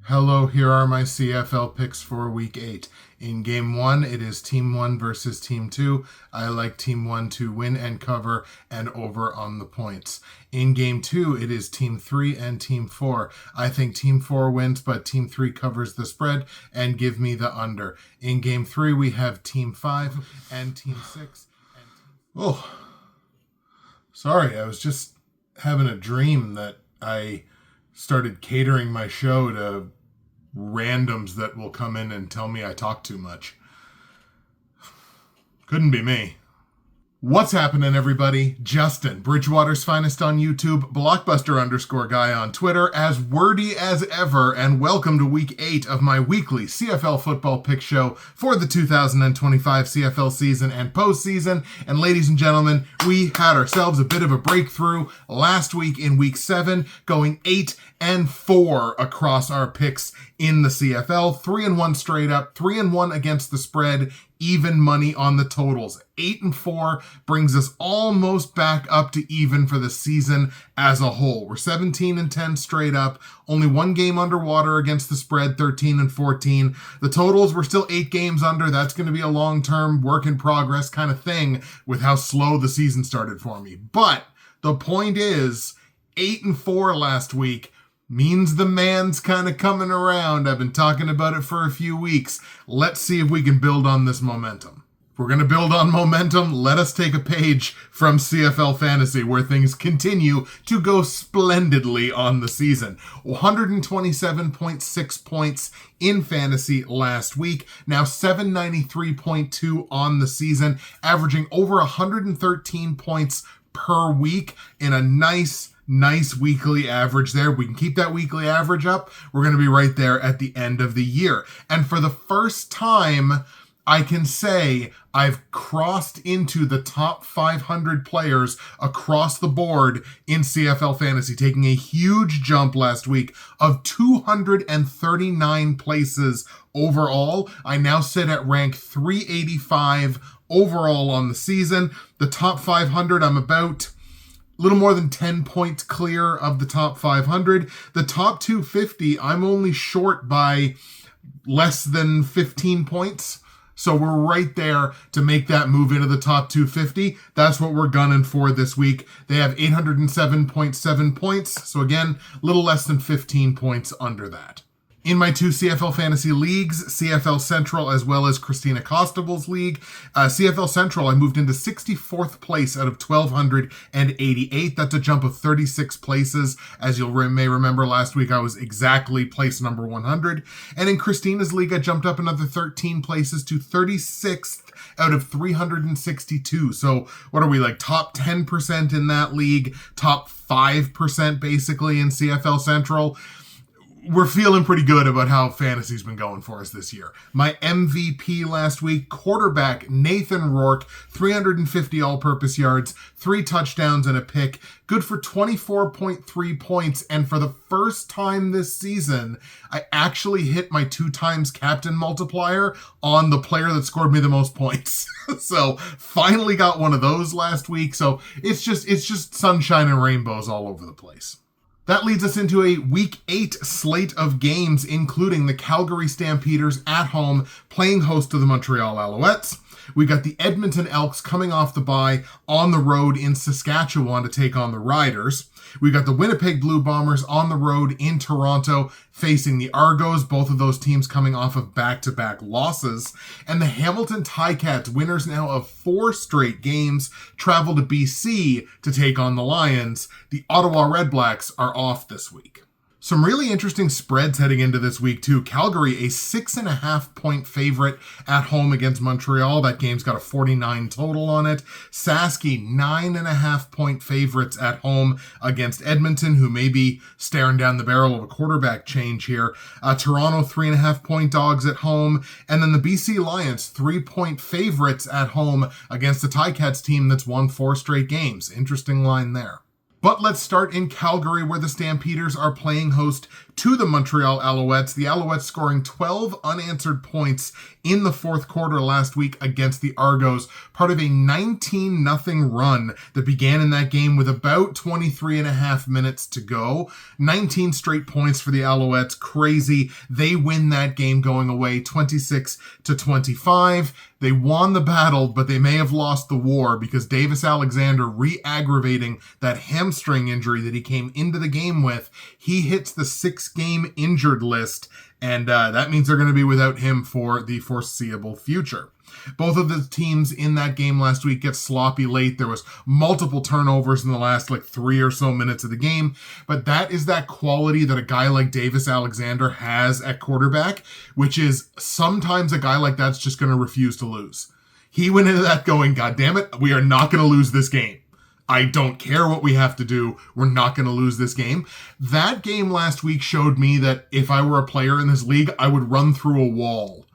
Hello, here are my CFL picks for Week 8. In Game 1, it is Team 1 versus Team 2. I like Team 1 to win and cover and over on the points. In Game 2, it is Team 3 and Team 4. I think Team 4 wins, but Team 3 covers the spread and give me the under. In Game 3, we have Team 5 and Team 6. Oh, sorry, I was just having a dream that I started catering my show to randoms that will come in and tell me I talk too much. Couldn't be me. What's happening, everybody? Justin, Bridgewater's finest on YouTube, Blockbuster_guy on Twitter, as wordy as ever, and welcome to Week 8 of my weekly CFL football pick show for the 2025 CFL season and postseason. And ladies and gentlemen, we had ourselves a bit of a breakthrough last week in Week 7, going 8-4 across our picks in the CFL. 3-1 straight up, 3-1 against the spread, even money on the totals. 8-4 brings us almost back up to even for the season as a whole. We're 17-10 straight up, only one game underwater against the spread, 13-14. The totals were still 8 games under. That's going to be a long-term work in progress kind of thing with how slow the season started for me. But the point is, 8-4 last week means the man's kind of coming around. I've been talking about it for a few weeks. Let's see if we can build on this momentum. If we're going to build on momentum, let us take a page from CFL Fantasy, where things continue to go splendidly on the season. 127.6 points in fantasy last week, now 793.2 on the season, averaging over 113 points per week in a nice weekly average there. We can keep that weekly average up. We're going to be right there at the end of the year. And for the first time, I can say I've crossed into the top 500 players across the board in CFL Fantasy, taking a huge jump last week of 239 places overall. I now sit at rank 385 overall on the season. The top 500, I'm about a little more than 10 points clear of the top 500. The top 250, I'm only short by less than 15 points. So we're right there to make that move into the top 250. That's what we're gunning for this week. They have 807.7 points. So again, a little less than 15 points under that. In my 2 CFL Fantasy leagues, CFL Central as well as Christina Costable's league, CFL Central, I moved into 64th place out of 1,288. That's a jump of 36 places. As you may remember, last week I was exactly place number 100. And in Christina's league, I jumped up another 13 places to 36th out of 362. So what are we, like top 10% in that league, top 5% basically in CFL Central? We're feeling pretty good about how fantasy's been going for us this year. My MVP last week, quarterback Nathan Rourke, 350 all-purpose yards, 3 touchdowns and a pick, good for 24.3 points. And for the first time this season, I actually hit my 2 times captain multiplier on the player that scored me the most points. So finally got one of those last week. So it's just sunshine and rainbows all over the place. That leads us into a Week 8 slate of games, including the Calgary Stampeders at home playing host to the Montreal Alouettes. We got the Edmonton Elks coming off the bye on the road in Saskatchewan to take on the Riders. We got the Winnipeg Blue Bombers on the road in Toronto facing the Argos, both of those teams coming off of back-to-back losses. And the Hamilton Ticats, winners now of 4 straight games, travel to BC to take on the Lions. The Ottawa REDBLACKS are off this week. Some really interesting spreads heading into this week, too. Calgary, a 6.5-point favorite at home against Montreal. That game's got a 49 total on it. Saski, 9.5-point favorites at home against Edmonton, who may be staring down the barrel of a quarterback change here. Toronto, 3.5-point dogs at home. And then the BC Lions, 3-point favorites at home against the Ticats team that's won 4 straight games. Interesting line there. But let's start in Calgary, where the Stampeders are playing host to the Montreal Alouettes. The Alouettes scoring 12 unanswered points in the fourth quarter last week against the Argos, part of a 19-0 run that began in that game with about 23 and a half minutes to go. 19 straight points for the Alouettes. Crazy. They win that game going away 26-25. They won the battle, but they may have lost the war because Davis Alexander re-aggravating that hamstring injury that he came into the game with. He hits the 6-game injured list, and that means they're going to be without him for the foreseeable future. Both of the teams in that game last week get sloppy late. There was multiple turnovers in the last 3 or so minutes of the game, but that is that quality that a guy like Davis Alexander has at quarterback, which is sometimes a guy like that's just going to refuse to lose. He went into that going, God damn it, we are not going to lose this game. I don't care what we have to do. We're not going to lose this game. That game last week showed me that if I were a player in this league, I would run through a wall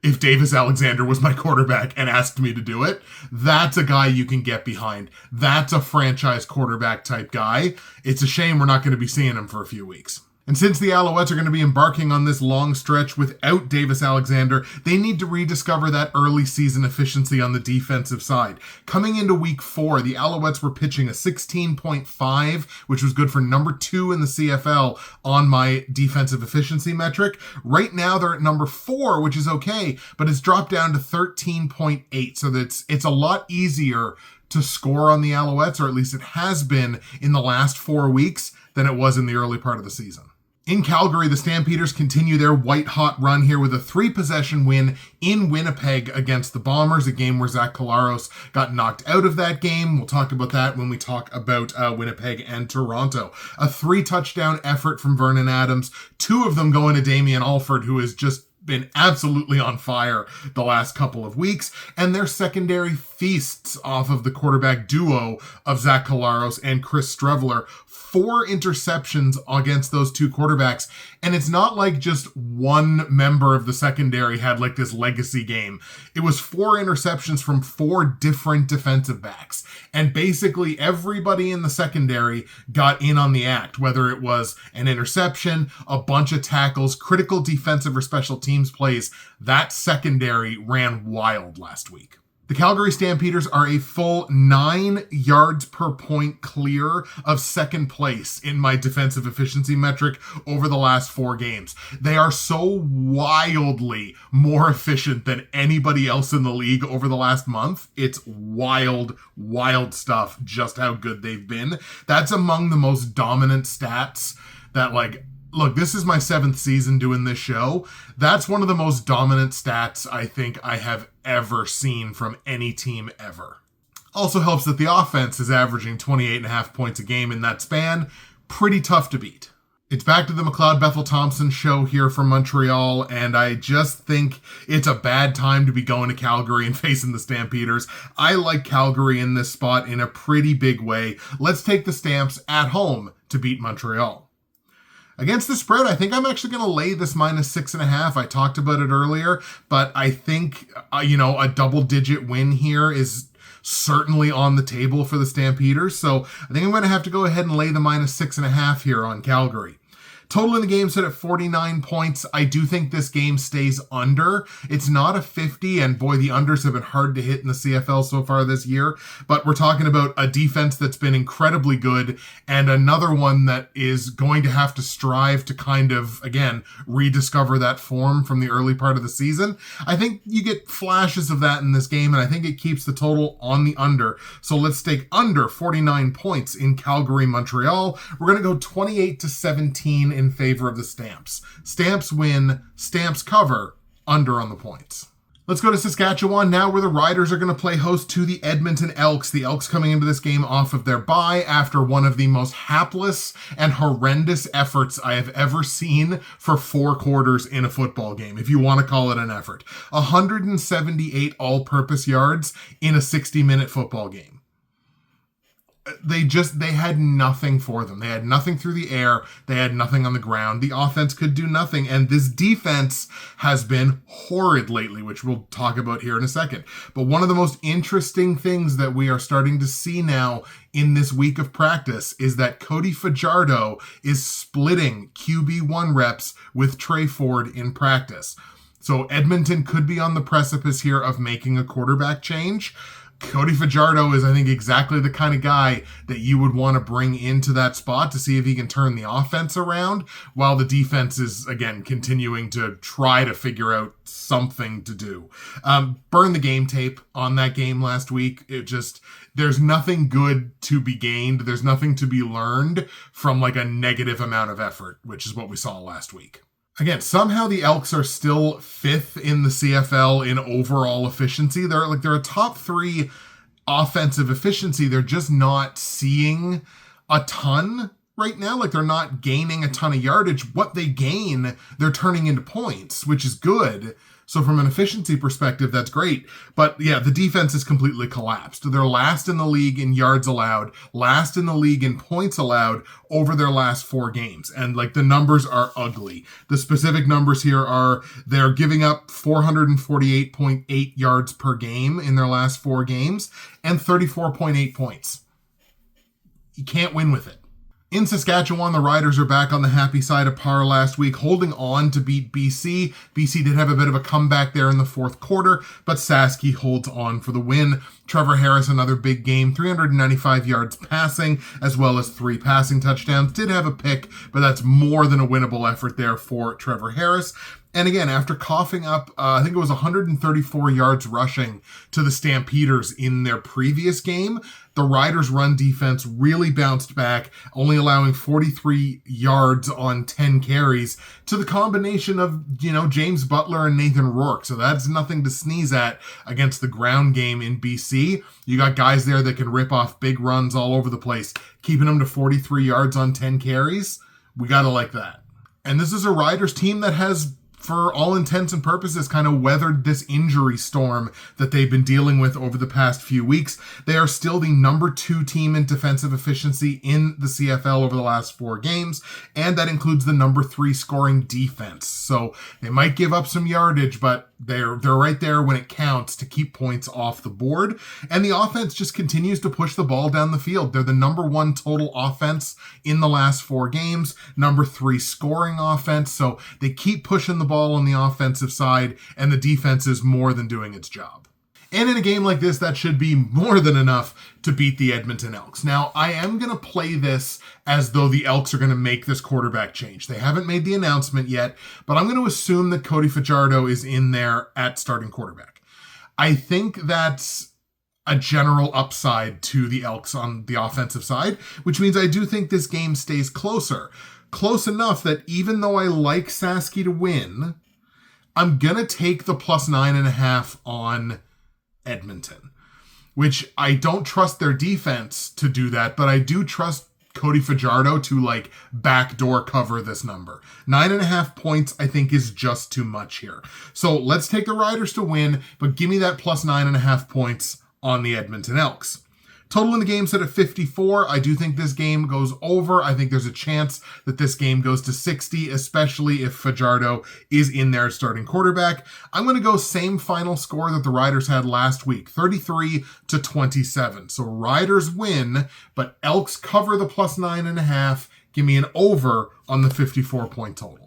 if Davis Alexander was my quarterback and asked me to do it. That's a guy you can get behind. That's a franchise quarterback type guy. It's a shame we're not going to be seeing him for a few weeks. And since the Alouettes are going to be embarking on this long stretch without Davis Alexander, they need to rediscover that early season efficiency on the defensive side. Coming into week 4, the Alouettes were pitching a 16.5, which was good for number 2 in the CFL on my defensive efficiency metric. Right now, they're at number 4, which is okay, but it's dropped down to 13.8, so it's a lot easier to score on the Alouettes, or at least it has been in the last 4 weeks than it was in the early part of the season. In Calgary, the Stampeders continue their white-hot run here with a 3-possession win in Winnipeg against the Bombers, a game where Zach Collaros got knocked out of that game. We'll talk about that when we talk about Winnipeg and Toronto. A 3-touchdown effort from Vernon Adams, 2 of them going to Damian Alford, who has just been absolutely on fire the last couple of weeks, and their secondary feasts off of the quarterback duo of Zach Collaros and Chris Streveler. 4 interceptions against those 2 quarterbacks, and it's not like just one member of the secondary had this legacy game. It was 4 interceptions from 4 different defensive backs, and basically everybody in the secondary got in on the act, whether it was an interception, a bunch of tackles, critical defensive or special teams plays. That secondary ran wild last week. The Calgary Stampeders are a full 9 yards per point clear of second place in my defensive efficiency metric over the last 4 games. They are so wildly more efficient than anybody else in the league over the last month. It's wild, wild stuff, just how good they've been. That's among the most dominant stats that look, this is my 7th season doing this show. That's one of the most dominant stats I think I have ever seen from any team ever. Also helps that the offense is averaging 28.5 points a game in that span. Pretty tough to beat. It's back to the McLeod Bethel Thompson show here from Montreal, and I just think it's a bad time to be going to Calgary and facing the Stampeders. I like Calgary in this spot in a pretty big way. Let's take the Stamps at home to beat Montreal. Against the spread, I think I'm actually going to lay this -6.5. I talked about it earlier, but I think, a double-digit win here is certainly on the table for the Stampeders. So I think I'm going to have to go ahead and lay the -6.5 here on Calgary. Total in the game set at 49 points. I do think this game stays under. It's not a 50, and boy, the unders have been hard to hit in the CFL so far this year, but we're talking about a defense that's been incredibly good, and another one that is going to have to strive to kind of, again, rediscover that form from the early part of the season. I think you get flashes of that in this game, and I think it keeps the total on the under. So let's take under 49 points in Calgary, Montreal. We're going to go 28-17 in favor of the Stamps. Stamps win, Stamps cover, under on the points. Let's go to Saskatchewan now, where the Riders are going to play host to the Edmonton Elks. The Elks coming into this game off of their bye after one of the most hapless and horrendous efforts I have ever seen for 4 quarters in a football game, if you want to call it an effort. 178 all-purpose yards in a 60-minute football game. they had nothing for them. They had nothing through the air. They had nothing on the ground. The offense could do nothing. And this defense has been horrid lately, which we'll talk about here in a second. But one of the most interesting things that we are starting to see now in this week of practice is that Cody Fajardo is splitting QB1 reps with Trey Ford in practice. So Edmonton could be on the precipice here of making a quarterback change. Cody Fajardo is, I think, exactly the kind of guy that you would want to bring into that spot to see if he can turn the offense around while the defense is, again, continuing to try to figure out something to do. Burn the game tape on that game last week. There's nothing good to be gained. There's nothing to be learned from like a negative amount of effort, which is what we saw last week. Again, somehow the Elks are still 5th in the CFL in overall efficiency. They're a top 3 offensive efficiency. They're just not seeing a ton right now. Like, they're not gaining a ton of yardage. What they gain, they're turning into points, which is good. So from an efficiency perspective, that's great. But yeah, the defense has completely collapsed. They're last in the league in yards allowed, last in the league in points allowed over their last 4 games. And like, the numbers are ugly. The specific numbers here are they're giving up 448.8 yards per game in their last 4 games and 34.8 points. You can't win with it. In Saskatchewan, the Riders are back on the happy side of par last week, holding on to beat BC. BC did have a bit of a comeback there in the 4th quarter, but Saski holds on for the win. Trevor Harris, another big game, 395 yards passing, as well as 3 passing touchdowns. Did have a pick, but that's more than a winnable effort there for Trevor Harris. And again, after coughing up, I think it was 134 yards rushing to the Stampeders in their previous game, the Riders' run defense really bounced back, only allowing 43 yards on 10 carries to the combination of, James Butler and Nathan Rourke. So that's nothing to sneeze at against the ground game in BC. You got guys there that can rip off big runs all over the place, keeping them to 43 yards on 10 carries. We got to like that. And this is a Riders team that has, for all intents and purposes, kind of weathered this injury storm that they've been dealing with over the past few weeks. They are still the number 2 team in defensive efficiency in the CFL over the last 4 games, and that includes the number 3 scoring defense. So they might give up some yardage, but they're right there when it counts to keep points off the board. And the offense just continues to push the ball down the field. They're the number 1 total offense in the last 4 games, number 3 scoring offense. So they keep pushing the ball on the offensive side, and the defense is more than doing its job. And in a game like this, that should be more than enough to beat the Edmonton Elks. Now, I am going to play this as though the Elks are going to make this quarterback change. They haven't made the announcement yet, but I'm going to assume that Cody Fajardo is in there at starting quarterback. I think that's a general upside to the Elks on the offensive side, which means I do think this game stays closer. Close enough that even though I like Saski to win, I'm going to take the plus 9.5 on Edmonton, which I don't trust their defense to do that, but I do trust Cody Fajardo to backdoor cover this number. 9.5 points, I think, is just too much here. So let's take the Riders to win, but give me that plus 9.5 points on the Edmonton Elks. Total in the game set at 54. I do think this game goes over. I think there's a chance that this game goes to 60, especially if Fajardo is in there starting quarterback. I'm going to go same final score that the Riders had last week, 33-27. So Riders win, but Elks cover the plus 9.5. Give me an over on the 54-point total.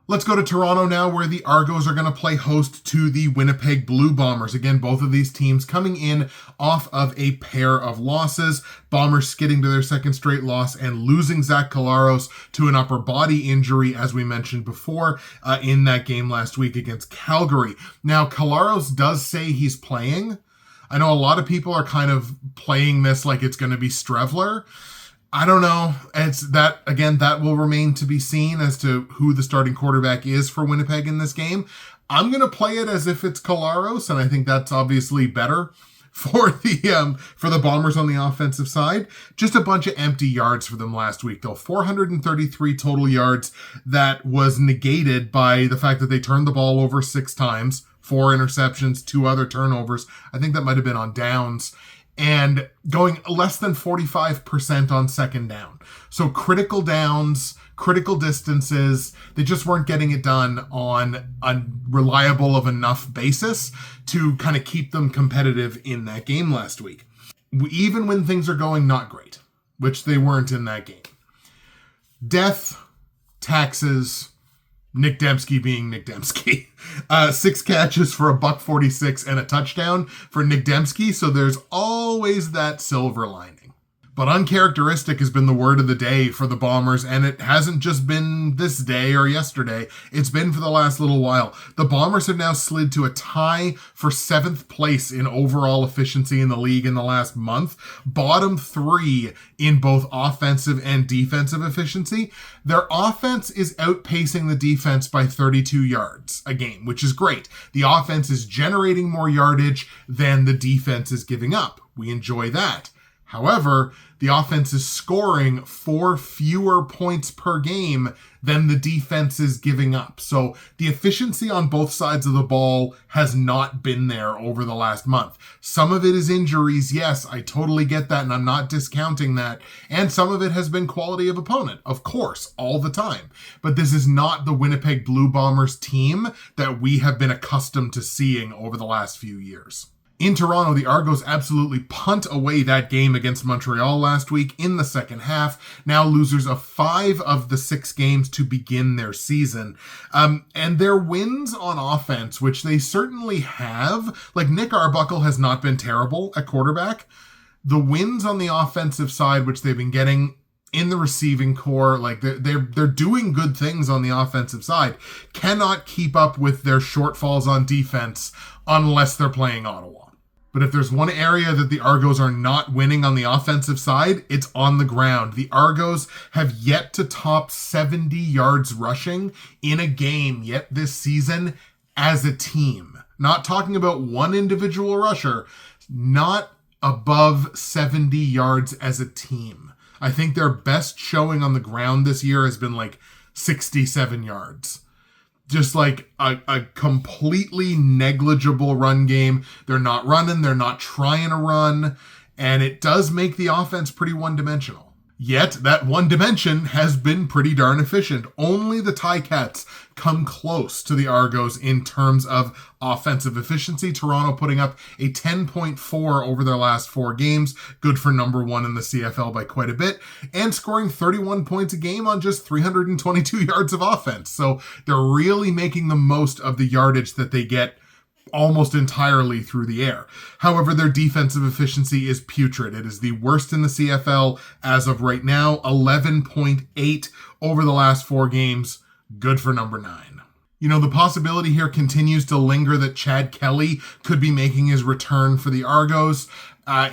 Let's go to Toronto now, where the Argos are going to play host to the Winnipeg Blue Bombers. Again, both of these teams coming in off of a pair of losses. Bombers skidding to their 2nd straight loss and losing Zach Collaros to an upper body injury, as we mentioned before, in that game last week against Calgary. Now, Collaros does say he's playing. I know a lot of people are kind of playing this like it's going to be Strevler. I don't know. It's that, again, that will remain to be seen as to who the starting quarterback is for Winnipeg in this game. I'm going to play it as if it's Collaros, and I think that's obviously better for the Bombers on the offensive side. Just a bunch of empty yards for them last week, though. 433 total yards. That was negated by the fact that they turned the ball over 6 times, 4 interceptions, 2 other turnovers. I think that might have been on downs. and going less than 45% on second down. So critical downs, critical distances, they just weren't getting it done on a reliable of enough basis to kind of keep them competitive in that game last week. Even when things are going not great, which they weren't in that game. Death, taxes, Nick Dembski being Nick Dembski. 6 catches for $146 and a touchdown for Nick Dembski, so there's always that silver lining. But uncharacteristic has been the word of the day for the Bombers, and it hasn't just been this day or yesterday. It's been for the last little while. The Bombers have now slid to a tie for 7th place in overall efficiency in the league in the last month. Bottom 3 in both offensive and defensive efficiency. Their offense is outpacing the defense by 32 yards a game, which is great. The offense is generating more yardage than the defense is giving up. We enjoy that. However, the offense is scoring 4 fewer points per game than the defense is giving up. So the efficiency on both sides of the ball has not been there over the last month. Some of it is injuries. Yes, I totally get that, and I'm not discounting that. And some of it has been quality of opponent, of course, all the time. But this is not the Winnipeg Blue Bombers team that we have been accustomed to seeing over the last few years. In Toronto, the Argos absolutely punt away that game against Montreal last week in the second half, now losers of 5 of the 6 games to begin their season. And their wins on offense, which they certainly have, like Nick Arbuckle has not been terrible at quarterback. The wins on the offensive side, which they've been getting in the receiving core, like they're doing good things on the offensive side, cannot keep up with their shortfalls on defense unless they're playing Ottawa. But if there's one area that the Argos are not winning on the offensive side, it's on the ground. The Argos have yet to top 70 yards rushing in a game yet this season as a team. Not talking about one individual rusher, not above 70 yards as a team. I think their best showing on the ground this year has been like 67 yards. Just like a completely negligible run game. They're not running. They're not trying to run. And it does make the offense pretty one-dimensional. Yet, that one dimension has been pretty darn efficient. Only the Ticats come close to the Argos in terms of offensive efficiency. Toronto putting up a 10.4 over their last 4 games. Good for number 1 in the CFL by quite a bit. And scoring 31 points a game on just 322 yards of offense. So they're really making the most of the yardage that they get almost entirely through the air. However, their defensive efficiency is putrid. It is the worst in the CFL as of right now, 11.8 over the last 4 games. Good for number 9. You know, the possibility here continues to linger that Chad Kelly could be making his return for the Argos.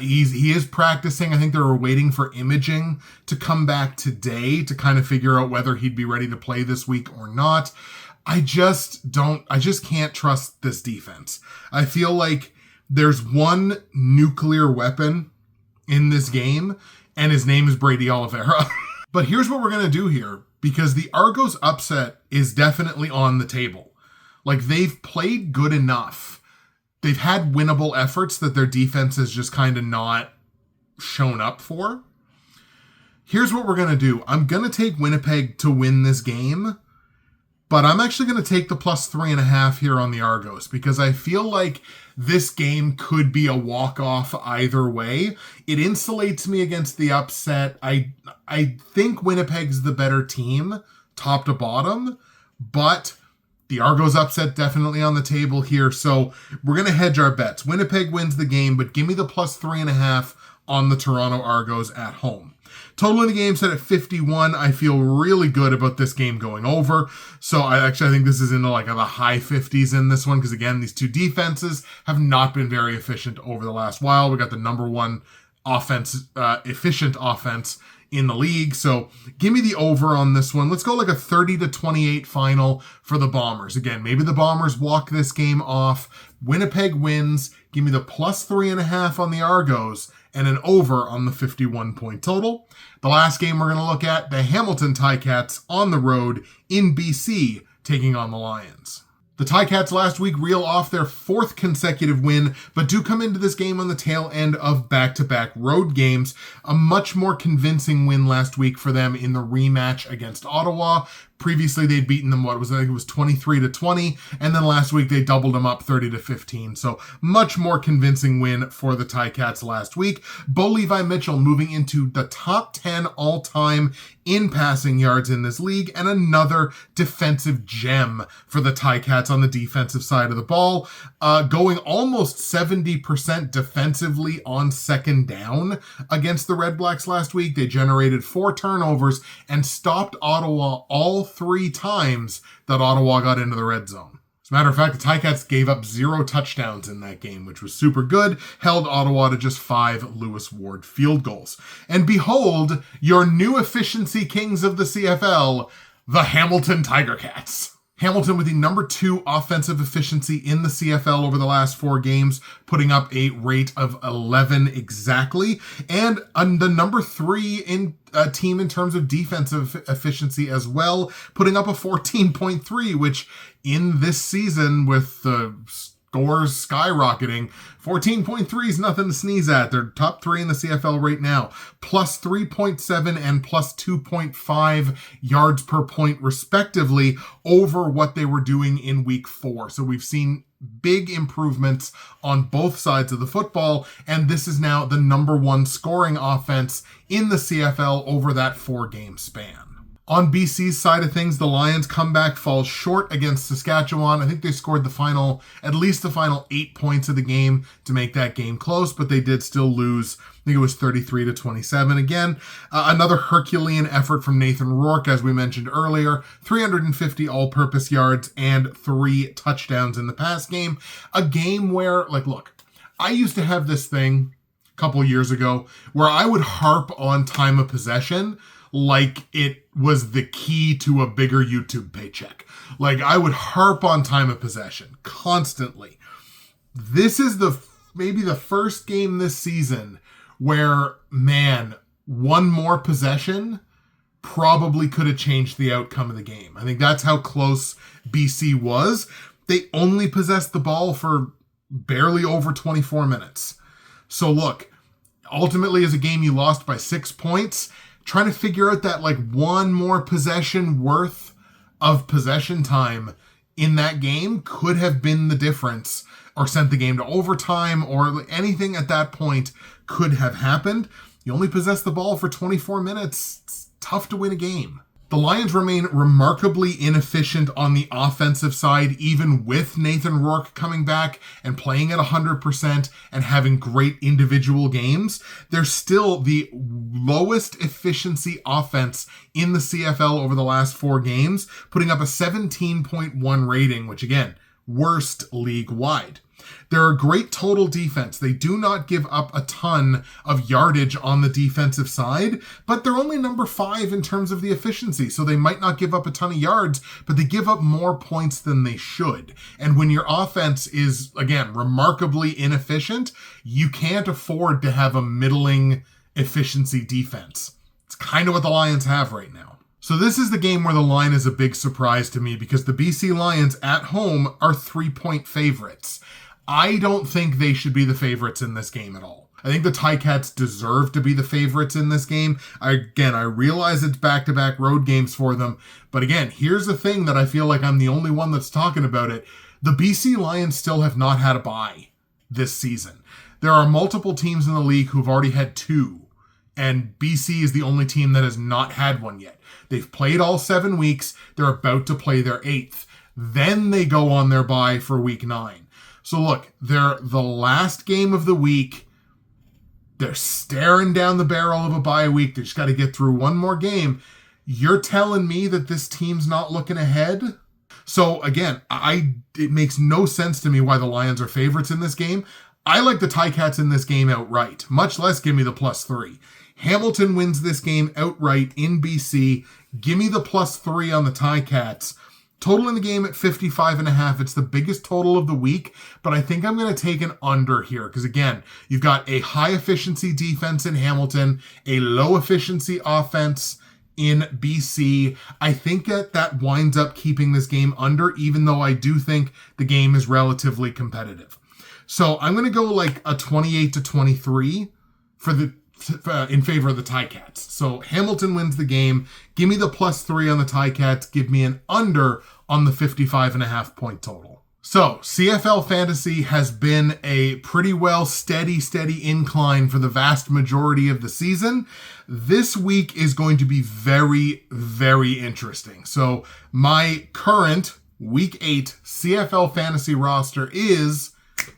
He is practicing. I think they were waiting for imaging to come back today to kind of figure out whether he'd be ready to play this week or not. I just can't trust this defense. I feel like there's one nuclear weapon in this game, and his name is Brady Oliveira. But here's what we're going to do here, because the Argos upset is definitely on the table. Like, they've played good enough. They've had winnable efforts that their defense has just kind of not shown up for. Here's what we're going to do. I'm going to take Winnipeg to win this game, but I'm actually going to take the plus 3.5 here on the Argos because I feel like this game could be a walk-off either way. It insulates me against the upset. I think Winnipeg's the better team, top to bottom, but the Argos upset definitely on the table here. So we're going to hedge our bets. Winnipeg wins the game, but give me the plus 3.5 on the Toronto Argos at home. Total in the game set at 51. I feel really good about this game going over. So I think this is into like the high 50s in this one because, again, these two defenses have not been very efficient over the last while. We got the number 1 efficient offense in the league. So give me the over on this one. Let's go like a 30-28 final for the Bombers. Again, maybe the Bombers walk this game off. Winnipeg wins. Give me the plus 3.5 on the Argos and an over on the 51-point total. The last game we're going to look at, the Hamilton Ticats on the road in BC taking on the Lions. The Ticats last week reel off their 4th consecutive win, but do come into this game on the tail end of back-to-back road games. A much more convincing win last week for them in the rematch against Ottawa. Previously, they'd beaten them, I think it was 23-20, and then last week they doubled them up 30-15. So much more convincing win for the Ticats last week. Bo Levi Mitchell moving into the top 10 all-time in passing yards in this league, and another defensive gem for the Ticats on the defensive side of the ball, going almost 70% defensively on second down against the REDBLACKS last week. They generated 4 turnovers and stopped Ottawa all 3 times that Ottawa got into the red zone. As a matter of fact, the Ticats gave up 0 touchdowns in that game, which was super good, held Ottawa to just 5 Lewis Ward field goals. And behold, your new efficiency kings of the CFL, the Hamilton Tiger Cats. Hamilton with the number 2 offensive efficiency in the CFL over the last 4 games, putting up a rate of 11 exactly, and the number 3 in team in terms of defensive efficiency as well, putting up a 14.3, which in this season with the scores skyrocketing, 14.3 is nothing to sneeze at. They're top 3 in the CFL right now, plus 3.7 and plus 2.5 yards per point respectively over what they were doing in week 4. So we've seen big improvements on both sides of the football, and this is now the number 1 scoring offense in the CFL over that 4-game span. On BC's side of things, the Lions comeback falls short against Saskatchewan. I think they scored at least the final 8 points of the game to make that game close, but they did still lose. I think it was 33-27 again. Another Herculean effort from Nathan Rourke, as we mentioned earlier, 350 all-purpose yards and 3 touchdowns in the pass game. A game where, look, I used to have this thing a couple years ago where I would harp on time of possession like it was the key to a bigger YouTube paycheck. I would harp on time of possession constantly. This is maybe the first game this season where, man, one more possession probably could have changed the outcome of the game. I think that's how close BC was. They only possessed the ball for barely over 24 minutes. So look, ultimately as a game you lost by 6 points. Trying to figure out that one more possession worth of possession time in that game could have been the difference, or sent the game to overtime, or anything at that point could have happened. You only possess the ball for 24 minutes. It's tough to win a game. The Lions remain remarkably inefficient on the offensive side, even with Nathan Rourke coming back and playing at 100% and having great individual games. They're still the lowest efficiency offense in the CFL over the last 4 games, putting up a 17.1 rating, which again, worst league-wide. They're a great total defense. They do not give up a ton of yardage on the defensive side, but they're only number 5 in terms of the efficiency, so they might not give up a ton of yards, but they give up more points than they should. And when your offense is, again, remarkably inefficient, you can't afford to have a middling efficiency defense. It's kind of what the Lions have right now. So this is the game where the line is a big surprise to me, because the BC Lions at home are 3-point favorites. I don't think they should be the favorites in this game at all. I think the Ticats deserve to be the favorites in this game. I realize it's back-to-back road games for them, but again, here's the thing that I feel like I'm the only one that's talking about it. The BC Lions still have not had a bye this season. There are multiple teams in the league who've already had 2, and BC is the only team that has not had one yet. They've played all 7 weeks. They're about to play their 8th. Then they go on their bye for week 9. So look, they're the last game of the week. They're staring down the barrel of a bye week. They just got to get through one more game. You're telling me that this team's not looking ahead? So again, it makes no sense to me why the Lions are favorites in this game. I like the Ticats in this game outright, much less give me the +3. Hamilton wins this game outright in BC. Give me the +3 on the Ticats. Total in the game at 55.5. It's the biggest total of the week, but I think I'm going to take an under here because, again, you've got a high-efficiency defense in Hamilton, a low-efficiency offense in BC. I think that winds up keeping this game under, even though I do think the game is relatively competitive. So I'm going to go like a 28-23 in favor of the Ticats. So Hamilton wins the game. Give me the +3 on the Ticats. Give me an under on the 55.5 point total. So CFL Fantasy has been a pretty well steady incline for the vast majority of the season. This week is going to be very, very interesting. So my current Week 8 CFL Fantasy roster is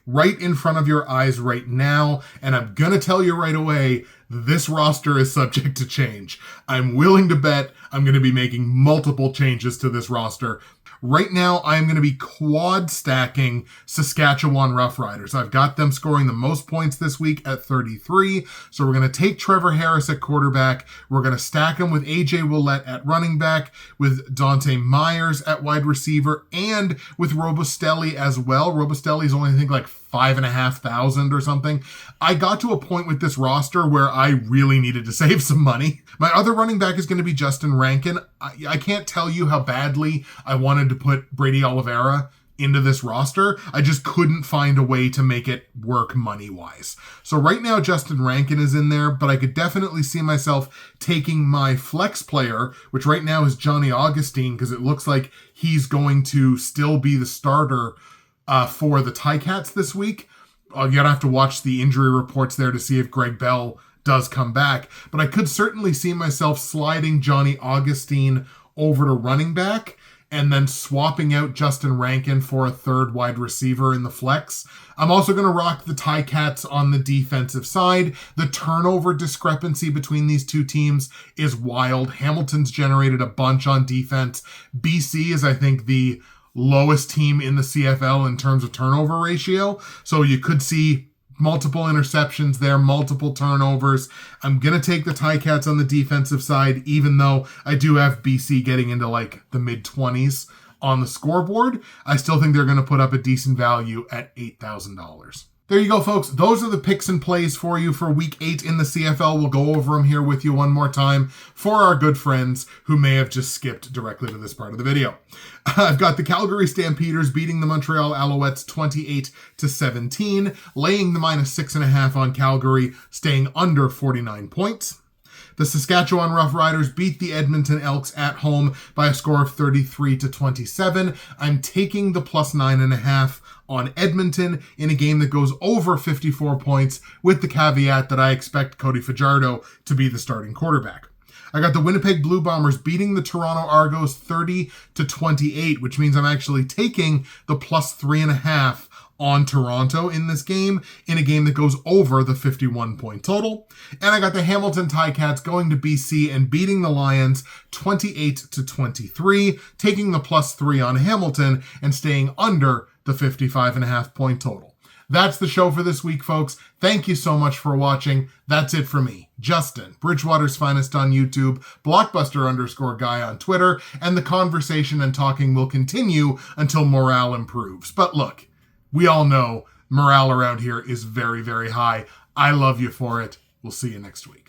right in front of your eyes right now, and I'm going to tell you right away, this roster is subject to change. I'm willing to bet I'm going to be making multiple changes to this roster. Right now, I'm going to be quad stacking Saskatchewan Roughriders. I've got them scoring the most points this week at 33. So we're going to take Trevor Harris at quarterback. We're going to stack him with AJ Ouellette at running back, with Dante Myers at wide receiver, and with Robustelli as well. Robustelli is only, I think, like 5,500 or something. I got to a point with this roster where I really needed to save some money. My other running back is going to be Justin Rankin. I can't tell you how badly I wanted to put Brady Oliveira into this roster. I just couldn't find a way to make it work money-wise. So right now, Justin Rankin is in there, but I could definitely see myself taking my flex player, which right now is Johnny Augustine, because it looks like he's going to still be the starter for the Ticats this week. You're going to have to watch the injury reports there to see if Greg Bell does come back. But I could certainly see myself sliding Johnny Augustine over to running back and then swapping out Justin Rankin for a third wide receiver in the flex. I'm also going to rock the Ticats on the defensive side. The turnover discrepancy between these two teams is wild. Hamilton's generated a bunch on defense. BC is, I think, the lowest team in the CFL in terms of turnover ratio. So you could see multiple interceptions there, multiple turnovers. I'm going to take the Ticats on the defensive side, even though I do have BC getting into like the mid-20s on the scoreboard. I still think they're going to put up a decent value at $8,000. There you go, folks. Those are the picks and plays for you for Week 8 in the CFL. We'll go over them here with you one more time for our good friends who may have just skipped directly to this part of the video. I've got the Calgary Stampeders beating the Montreal Alouettes 28-17, laying the -6.5 on Calgary, staying under 49 points. The Saskatchewan Roughriders beat the Edmonton Elks at home by a score of 33-27. I'm taking the +9.5 on Edmonton in a game that goes over 54 points, with the caveat that I expect Cody Fajardo to be the starting quarterback. I got the Winnipeg Blue Bombers beating the Toronto Argos 30-28, which means I'm actually taking the +3.5 on Toronto in this game, in a game that goes over the 51 point total. And I got the Hamilton Ticats going to BC and beating the Lions 28-23, taking the +3 on Hamilton and staying under the 55.5 point total. That's the show for this week, folks. Thank you so much for watching. That's it for me, Justin, Bridgewater's Finest on YouTube, Blockbuster_guy on Twitter, and the conversation and talking will continue until morale improves. But look, we all know morale around here is very, very high. I love you for it. We'll see you next week.